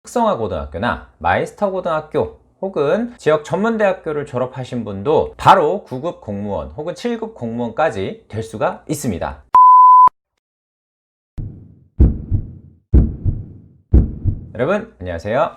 특성화고등학교나 마이스터고등학교 혹은 지역 전문대학교를 졸업하신 분도 바로 9급 공무원 혹은 7급 공무원까지 될 수가 있습니다. 여러분 안녕하세요.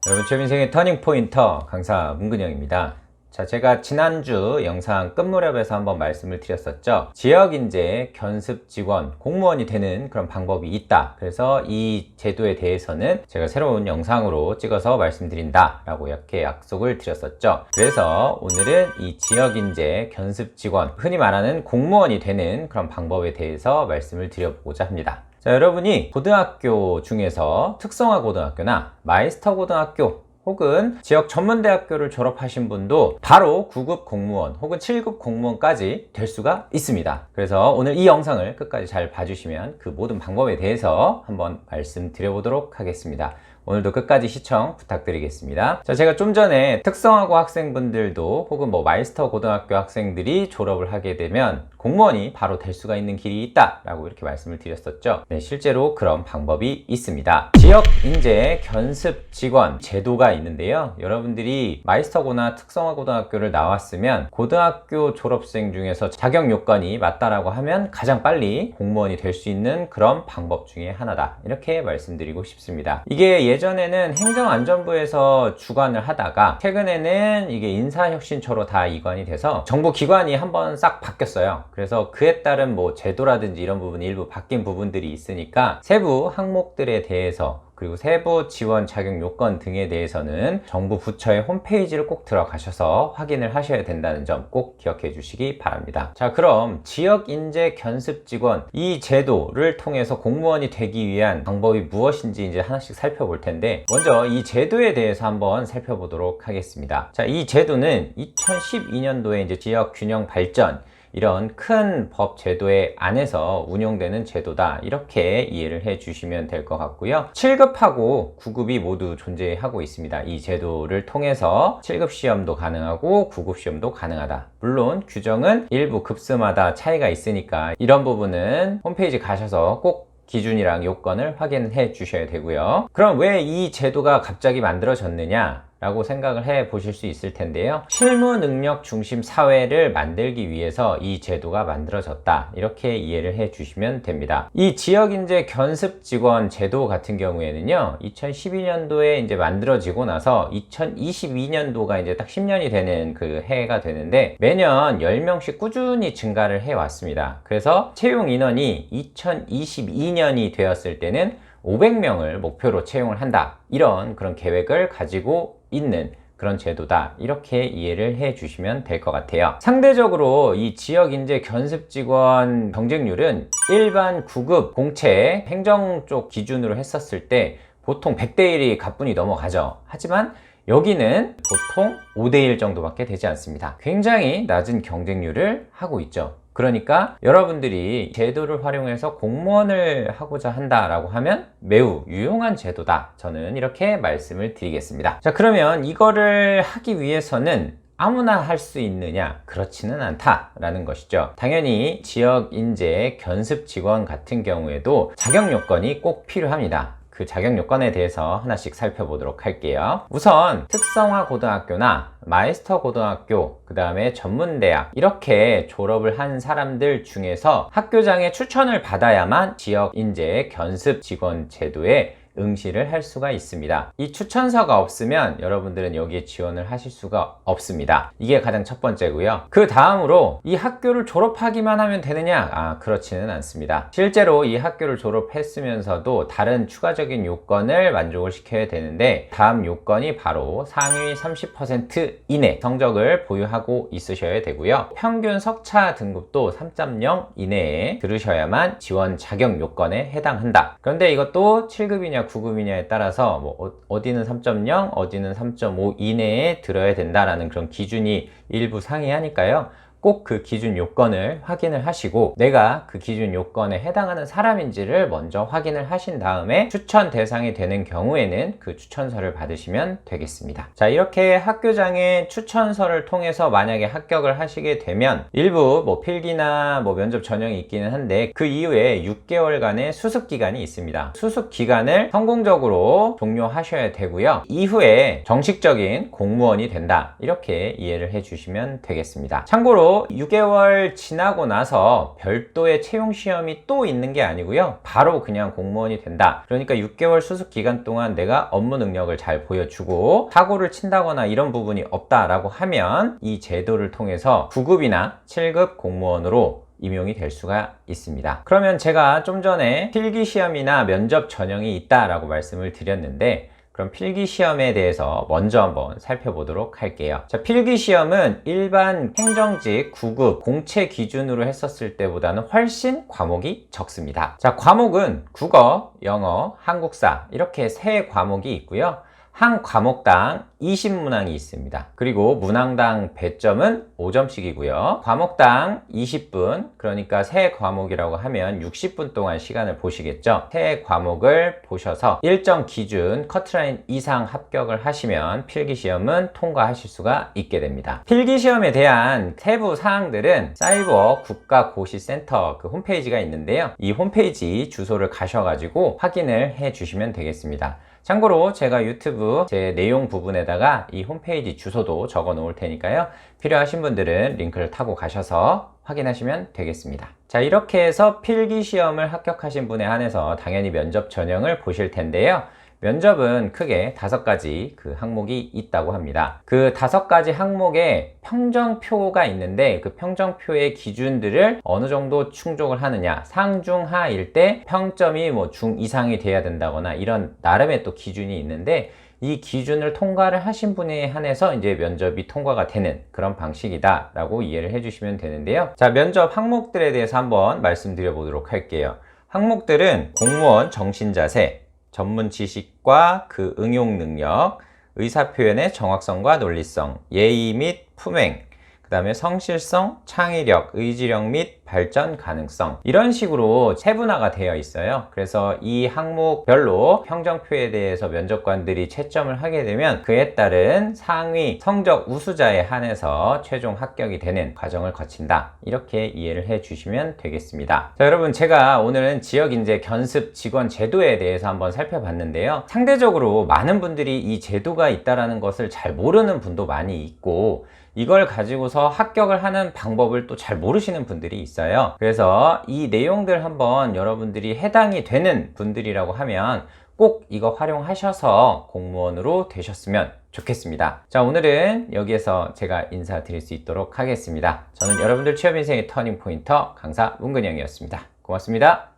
여러분 제 인생의 터닝포인터 강사 문근영입니다. 자, 제가 지난주 영상 끝 무렵에서 한번 말씀을 드렸었죠. 지역인재 견습 직원 공무원이 되는 그런 방법이 있다. 그래서 이 제도에 대해서는 제가 새로운 영상으로 찍어서 말씀드린다 라고 이렇게 약속을 드렸었죠. 그래서 오늘은 이 지역인재 견습 직원, 흔히 말하는 공무원이 되는 그런 방법에 대해서 말씀을 드려보고자 합니다. 자, 여러분이 고등학교 중에서 특성화고등학교나 마이스터고등학교 혹은 지역 전문대학교를 졸업하신 분도 바로 9급 공무원 혹은 7급 공무원까지 될 수가 있습니다. 그래서 오늘 이 영상을 끝까지 잘 봐주시면 그 모든 방법에 대해서 한번 말씀드려보도록 하겠습니다. 오늘도 끝까지 시청 부탁드리겠습니다. 자, 제가 좀 전에 특성화고 학생분들도 혹은 마이스터 고등학교 학생들이 졸업을 하게 되면 공무원이 바로 될 수가 있는 길이 있다 라고 이렇게 말씀을 드렸었죠. 네, 실제로 그런 방법이 있습니다. 지역인재 견습 직원 제도가 있는데요. 여러분들이 마이스터고나 특성화고등학교를 나왔으면 고등학교 졸업생 중에서 자격 요건이 맞다라고 하면 가장 빨리 공무원이 될 수 있는 그런 방법 중에 하나다, 이렇게 말씀드리고 싶습니다. 이게 예전에는 행정안전부에서 주관을 하다가 최근에는 이게 인사혁신처로 다 이관이 돼서 정부 기관이 한번 싹 바뀌었어요. 그래서 그에 따른 제도라든지 이런 부분이 일부 바뀐 부분들이 있으니까 세부 항목들에 대해서, 그리고 세부 지원 자격 요건 등에 대해서는 정부 부처의 홈페이지를 꼭 들어가셔서 확인을 하셔야 된다는 점 꼭 기억해 주시기 바랍니다. 자, 그럼 지역인재 견습 직원 이 제도를 통해서 공무원이 되기 위한 방법이 무엇인지 이제 하나씩 살펴볼 텐데, 먼저 이 제도에 대해서 한번 살펴보도록 하겠습니다. 자, 이 제도는 2012년도에 이제 지역 균형 발전 이런 큰 법 제도의 안에서 운영되는 제도다, 이렇게 이해를 해 주시면 될 것 같고요. 7급하고 9급이 모두 존재하고 있습니다. 이 제도를 통해서 7급 시험도 가능하고 9급 시험도 가능하다. 물론 규정은 일부 급수마다 차이가 있으니까 이런 부분은 홈페이지 가셔서 꼭 기준이랑 요건을 확인해 주셔야 되고요. 그럼 왜 이 제도가 갑자기 만들어졌느냐 라고 생각을 해 보실 수 있을 텐데요. 실무 능력 중심 사회를 만들기 위해서 이 제도가 만들어졌다, 이렇게 이해를 해 주시면 됩니다. 이 지역인재 견습 직원 제도 같은 경우에는요, 2012년도에 이제 만들어지고 나서 2022년도가 이제 딱 10년이 되는 그 해가 되는데 매년 10명씩 꾸준히 증가를 해 왔습니다. 그래서 채용 인원이 2022년이 되었을 때는 500명을 목표로 채용을 한다, 이런 그런 계획을 가지고 있는 그런 제도다, 이렇게 이해를 해 주시면 될 것 같아요. 상대적으로 이 지역인재 견습 직원 경쟁률은 일반 9급 공채 행정 쪽 기준으로 했었을 때 보통 100대 1이 가뿐히 넘어가죠. 하지만 여기는 보통 5대 1 정도밖에 되지 않습니다. 굉장히 낮은 경쟁률을 하고 있죠. 그러니까 여러분들이 제도를 활용해서 공무원을 하고자 한다라고 하면 매우 유용한 제도다, 저는 이렇게 말씀을 드리겠습니다. 자, 그러면 이거를 하기 위해서는 아무나 할 수 있느냐? 그렇지는 않다라는 것이죠. 당연히 지역인재 견습 직원 같은 경우에도 자격 요건이 꼭 필요합니다. 그 자격 요건에 대해서 하나씩 살펴보도록 할게요. 우선 특성화 고등학교나 마이스터 고등학교, 그 다음에 전문대학 이렇게 졸업을 한 사람들 중에서 학교장의 추천을 받아야만 지역인재 견습 직원 제도에 응시를 할 수가 있습니다. 이 추천서가 없으면 여러분들은 여기에 지원을 하실 수가 없습니다. 이게 가장 첫 번째고요. 그 다음으로 이 학교를 졸업하기만 하면 되느냐? 그렇지는 않습니다. 실제로 이 학교를 졸업했으면서도 다른 추가적인 요건을 만족을 시켜야 되는데, 다음 요건이 바로 상위 30% 이내 성적을 보유하고 있으셔야 되고요. 평균 석차 등급도 3.0 이내에 들으셔야만 지원 자격 요건에 해당한다. 그런데 이것도 7급이냐 9급이냐에 따라서 어디는 3.0 어디는 3.5 이내에 들어야 된다라는 그런 기준이 일부 상이하니까요. 꼭 그 기준 요건을 확인을 하시고 내가 그 기준 요건에 해당하는 사람인지를 먼저 확인을 하신 다음에 추천 대상이 되는 경우에는 그 추천서를 받으시면 되겠습니다. 자, 이렇게 학교장의 추천서를 통해서 만약에 합격을 하시게 되면 일부 필기나 면접 전형이 있기는 한데 그 이후에 6개월간의 수습 기간이 있습니다. 수습 기간을 성공적으로 종료하셔야 되고요. 이후에 정식적인 공무원이 된다, 이렇게 이해를 해 주시면 되겠습니다. 참고로 6개월 지나고 나서 별도의 채용 시험이 또 있는 게 아니고요, 바로 그냥 공무원이 된다. 그러니까 6개월 수습 기간 동안 내가 업무 능력을 잘 보여주고 사고를 친다거나 이런 부분이 없다라고 하면 이 제도를 통해서 9급이나 7급 공무원으로 임용이 될 수가 있습니다. 그러면 제가 좀 전에 필기시험이나 면접 전형이 있다라고 말씀을 드렸는데, 그럼 필기시험에 대해서 먼저 한번 살펴보도록 할게요. 자, 필기시험은 일반 행정직 9급 공채 기준으로 했었을 때보다는 훨씬 과목이 적습니다. 자, 과목은 국어, 영어, 한국사 이렇게 세 과목이 있고요. 한 과목당 20문항이 있습니다. 그리고 문항당 배점은 5점씩이고요. 과목당 20분, 그러니까 세 과목이라고 하면 60분 동안 시간을 보시겠죠. 세 과목을 보셔서 일정 기준 커트라인 이상 합격을 하시면 필기시험은 통과하실 수가 있게 됩니다. 필기시험에 대한 세부 사항들은 사이버 국가고시센터 그 홈페이지가 있는데요. 이 홈페이지 주소를 가셔가지고 확인을 해 주시면 되겠습니다. 참고로 제가 유튜브 제 내용 부분에다가 이 홈페이지 주소도 적어 놓을 테니까요, 필요하신 분들은 링크를 타고 가셔서 확인하시면 되겠습니다. 자, 이렇게 해서 필기시험을 합격하신 분에 한해서 당연히 면접 전형을 보실 텐데요. 면접은 크게 5가지 그 항목이 있다고 합니다. 그 5가지 항목에 평정표가 있는데 그 평정표의 기준들을 어느 정도 충족을 하느냐, 상중하일 때 평점이 중 이상이 돼야 된다거나 이런 나름의 또 기준이 있는데, 이 기준을 통과를 하신 분에 한해서 이제 면접이 통과가 되는 그런 방식이다 라고 이해를 해 주시면 되는데요. 자, 면접 항목들에 대해서 한번 말씀드려 보도록 할게요. 항목들은 공무원 정신자세, 전문 지식과 그 응용 능력, 의사표현의 정확성과 논리성, 예의 및 품행, 그 다음에 성실성, 창의력, 의지력 및 발전 가능성, 이런 식으로 세분화가 되어 있어요. 그래서 이 항목별로 평정표에 대해서 면접관들이 채점을 하게 되면 그에 따른 상위 성적 우수자에 한해서 최종 합격이 되는 과정을 거친다, 이렇게 이해를 해 주시면 되겠습니다. 자, 여러분, 제가 오늘은 지역인재 견습 직원 제도에 대해서 한번 살펴봤는데요. 상대적으로 많은 분들이 이 제도가 있다는 것을 잘 모르는 분도 많이 있고, 이걸 가지고서 합격을 하는 방법을 또 잘 모르시는 분들이 있어요. 그래서 이 내용들 한번 여러분들이 해당이 되는 분들이라고 하면 꼭 이거 활용하셔서 공무원으로 되셨으면 좋겠습니다. 자, 오늘은 여기에서 제가 인사드릴 수 있도록 하겠습니다. 저는 여러분들 취업인생의 터닝포인터 강사 문근영이었습니다. 고맙습니다.